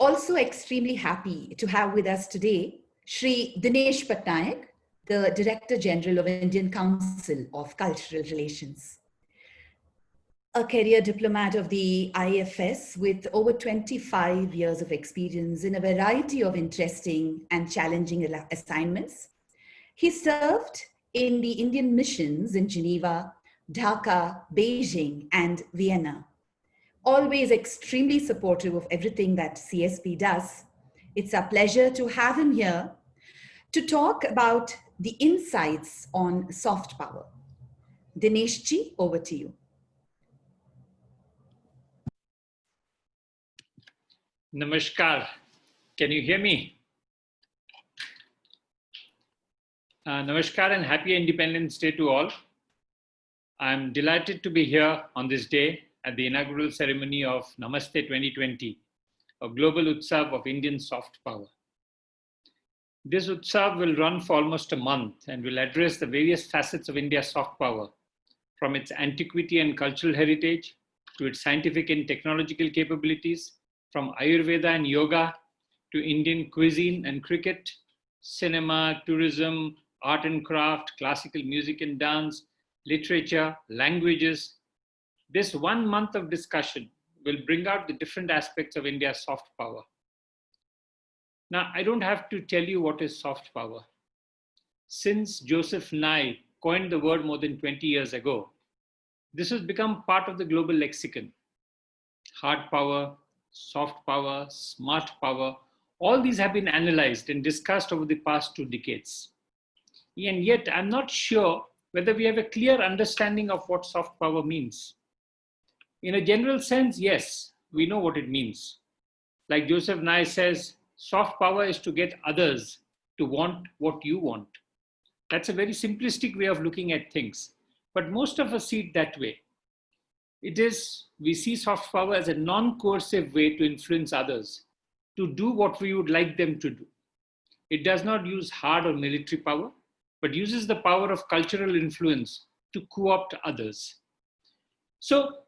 also extremely happy to have with us today Shri Dinesh Patnaik, the Director General of Indian Council of Cultural Relations. A career diplomat of the IFS with over 25 years of experience in a variety of interesting and challenging assignments. He served in the Indian missions in Geneva, Dhaka, Beijing, and Vienna. Always extremely supportive of everything that CSP does. It's a pleasure to have him here to talk about the insights on soft power. Dinesh ji, over to you. Namaskar. Can you hear me? Namaskar and happy Independence Day to all. I'm delighted to be here on this day at the inaugural ceremony of Namaste 2020, a global utsav of Indian soft power. This utsav will run for almost a month and will address the various facets of India's soft power, from its antiquity and cultural heritage to its scientific and technological capabilities, from Ayurveda and yoga to Indian cuisine and cricket, cinema, tourism, art and craft, classical music and dance, literature, languages. This 1 month of discussion will bring out the different aspects of India's soft power. Now, I don't have to tell you what is soft power. Since Joseph Nye coined the word more than 20 years ago, this has become part of the global lexicon. Hard power, soft power, smart power, all these have been analyzed and discussed over the past 2 decades. And yet, I'm not sure whether we have a clear understanding of what soft power means. In a general sense, yes, we know what it means. Like Joseph Nye says, soft power is to get others to want what you want. That's a very simplistic way of looking at things, but most of us see it that way. We see soft power as a non-coercive way to influence others, to do what we would like them to do. It does not use hard or military power, but uses the power of cultural influence to co-opt others. So,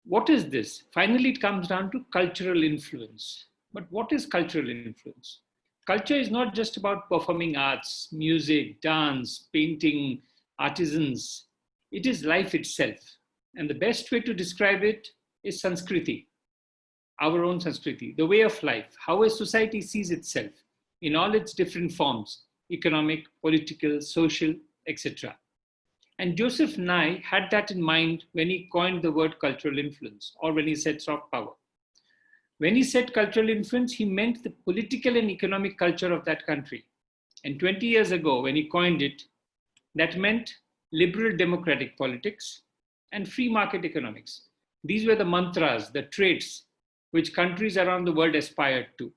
what is this? Finally, it comes down to cultural influence. But what is cultural influence? Culture is not just about performing arts, music, dance, painting, artisans. It is life itself. And the best way to describe it is Sanskriti, our own Sanskriti, the way of life, how a society sees itself in all its different forms, economic, political, social, etc. And Joseph Nye had that in mind when he coined the word cultural influence, or when he said soft power. When he said cultural influence, he meant the political and economic culture of that country. And 20 years ago, when he coined it, that meant liberal democratic politics and free market economics. These were the mantras, the traits which countries around the world aspired to.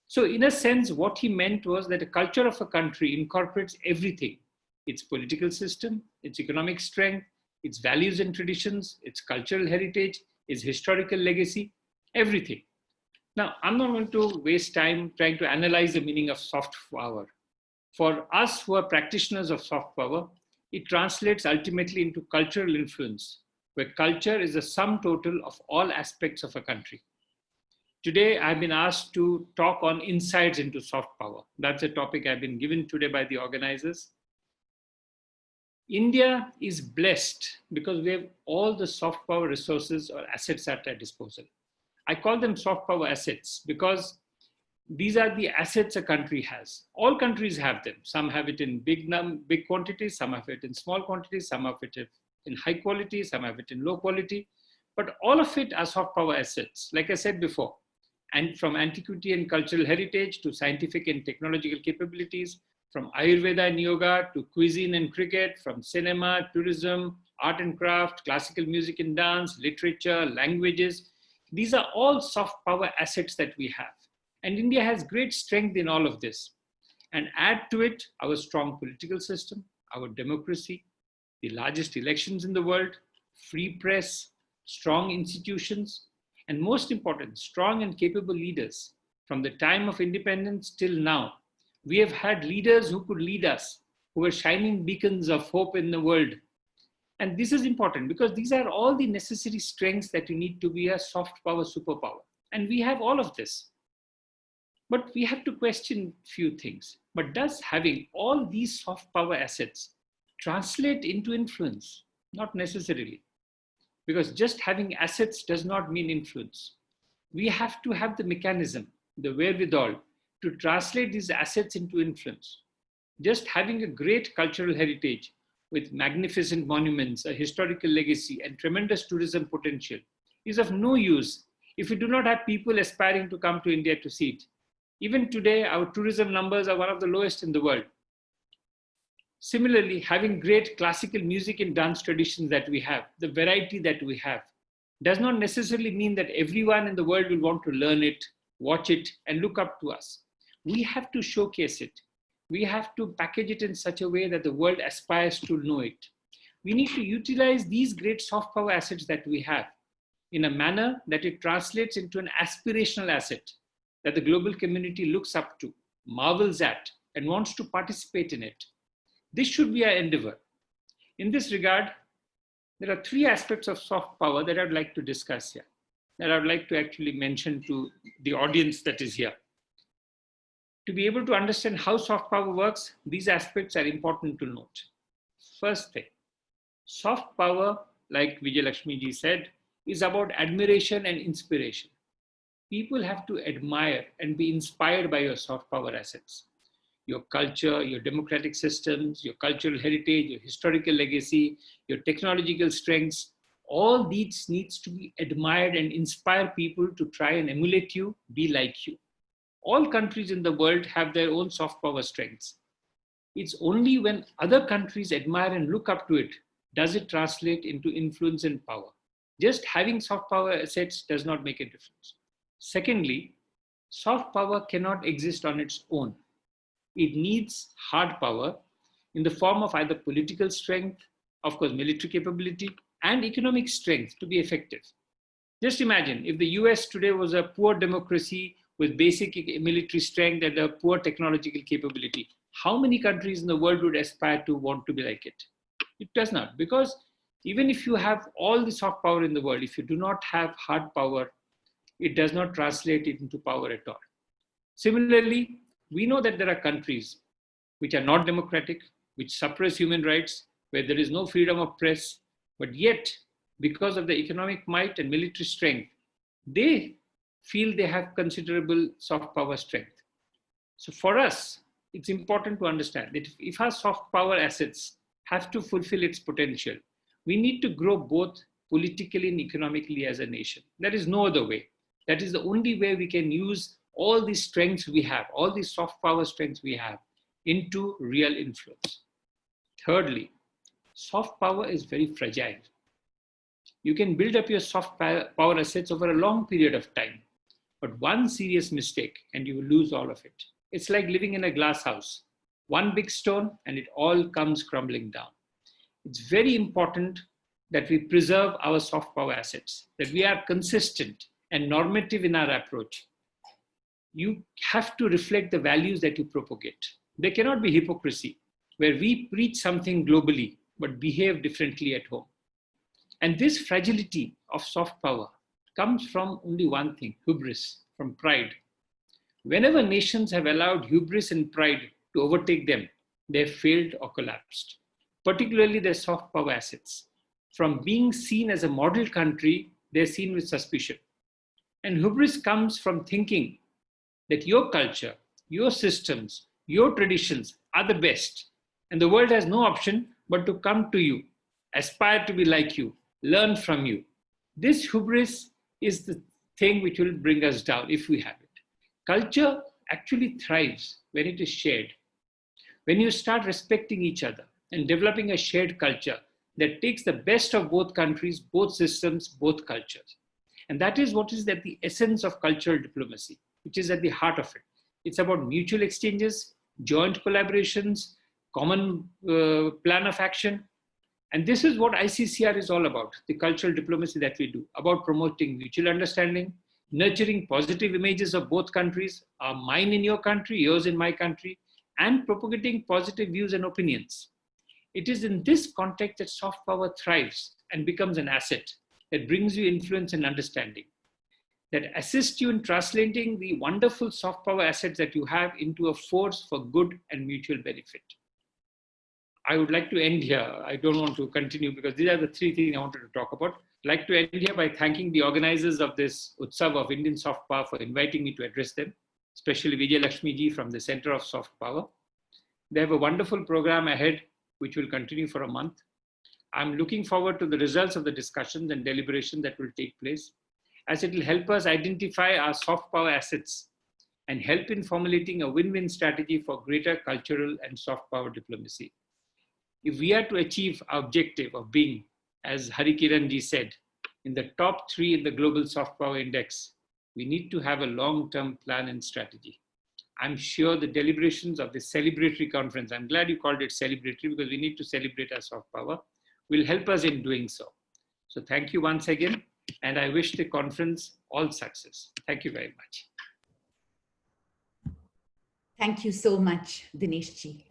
So in a sense, what he meant was that the culture of a country incorporates everything: its political system, its economic strength, its values and traditions, its cultural heritage, its historical legacy, everything. Now, I'm not going to waste time trying to analyze the meaning of soft power. For us who are practitioners of soft power, it translates ultimately into cultural influence, where culture is the sum total of all aspects of a country. Today, I've been asked to talk on insights into soft power. That's a topic I've been given today by the organizers. India is blessed because we have all the soft power resources or assets at our disposal. I call them soft power assets because these are the assets a country has. All countries have them. Some have it in big quantities, some have it in small quantities, some have it in high quality, some have it in low quality. But all of it are soft power assets, like I said before. And from antiquity and cultural heritage to scientific and technological capabilities, from Ayurveda and yoga to cuisine and cricket, from cinema, tourism, art and craft, classical music and dance, literature, languages. These are all soft power assets that we have. And India has great strength in all of this. And add to it our strong political system, our democracy, the largest elections in the world, free press, strong institutions, and most important, strong and capable leaders. From the time of independence till now, we have had leaders who could lead us, who were shining beacons of hope in the world. And this is important because these are all the necessary strengths that you need to be a soft power superpower. And we have all of this. But we have to question few things. But does having all these soft power assets translate into influence? Not necessarily, because just having assets does not mean influence. We have to have the mechanism, the wherewithal to translate these assets into influence. Just having a great cultural heritage with magnificent monuments, a historical legacy, and tremendous tourism potential is of no use if we do not have people aspiring to come to India to see it. Even today, our tourism numbers are one of the lowest in the world. Similarly, having great classical music and dance traditions that we have, the variety that we have, does not necessarily mean that everyone in the world will want to learn it, watch it, and look up to us. We have to showcase it. We have to package it in such a way that the world aspires to know it. We need to utilize these great soft power assets that we have in a manner that it translates into an aspirational asset that the global community looks up to, marvels at, and wants to participate in it. This should be our endeavor. In this regard, there are three aspects of soft power that I'd like to discuss here, that I'd like to actually mention to the audience that is here. To be able to understand how soft power works, these aspects are important to note. First thing, soft power, like Vijay Lakshmi ji said, is about admiration and inspiration. People have to admire and be inspired by your soft power assets. Your culture, your democratic systems, your cultural heritage, your historical legacy, your technological strengths, all these needs to be admired and inspire people to try and emulate you, be like you. All countries in the world have their own soft power strengths. It's only when other countries admire and look up to it, does it translate into influence and power. Just having soft power assets does not make a difference. Secondly, soft power cannot exist on its own. It needs hard power in the form of either political strength, of course, military capability, and economic strength to be effective. Just imagine if the US today was a poor democracy with basic military strength and a poor technological capability. How many countries in the world would aspire to want to be like it? It does not, because even if you have all the soft power in the world, if you do not have hard power, it does not translate it into power at all. Similarly, we know that there are countries which are not democratic, which suppress human rights, where there is no freedom of press, but yet, because of the economic might and military strength, they feel they have considerable soft power strength. So for us, it's important to understand that if our soft power assets have to fulfill its potential, we need to grow both politically and economically as a nation. There is no other way. That is the only way we can use all these strengths we have, all these soft power strengths we have, into real influence. Thirdly, soft power is very fragile. You can build up your soft power assets over a long period of time, but one serious mistake and you will lose all of it. It's like living in a glass house. One big stone and it all comes crumbling down. It's very important that we preserve our soft power assets, that we are consistent and normative in our approach. You have to reflect the values that you propagate. There cannot be hypocrisy, where we preach something globally but behave differently at home. And this fragility of soft power comes from only one thing, hubris, from pride. Whenever nations have allowed hubris and pride to overtake them, they have failed or collapsed, particularly their soft power assets. From being seen as a model country, they're seen with suspicion. And hubris comes from thinking that your culture, your systems, your traditions are the best. And the world has no option but to come to you, aspire to be like you, learn from you. This hubris is the thing which will bring us down if we have it. Culture actually thrives when it is shared. When you start respecting each other and developing a shared culture that takes the best of both countries, both systems, both cultures. And that is what is at the essence of cultural diplomacy, which is at the heart of it. It's about mutual exchanges, joint collaborations, common plan of action. And this is what ICCR is all about, the cultural diplomacy that we do, about promoting mutual understanding, nurturing positive images of both countries, mine in your country, yours in my country, and propagating positive views and opinions. It is in this context that soft power thrives and becomes an asset that brings you influence and understanding. that assist you in translating the wonderful soft power assets that you have into a force for good and mutual benefit. I would like to end here. I don't want to continue because these are the three things I wanted to talk about. I'd like to end here by thanking the organizers of this Utsav of Indian Soft Power for inviting me to address them, especially Vijay Lakshmi ji from the Center of Soft Power. They have a wonderful program ahead, which will continue for a month. I'm looking forward to the results of the discussions and deliberation that will take place, as it will help us identify our soft power assets and help in formulating a win-win strategy for greater cultural and soft power diplomacy. If we are to achieve our objective of being, as Hari Kiran ji said, in the top 3 in the global soft power index, we need to have a long-term plan and strategy. I'm sure the deliberations of this celebratory conference, I'm glad you called it celebratory because we need to celebrate our soft power, will help us in doing so. So thank you once again, and I wish the conference all success. Thank you very much. Thank you so much, Dinesh ji.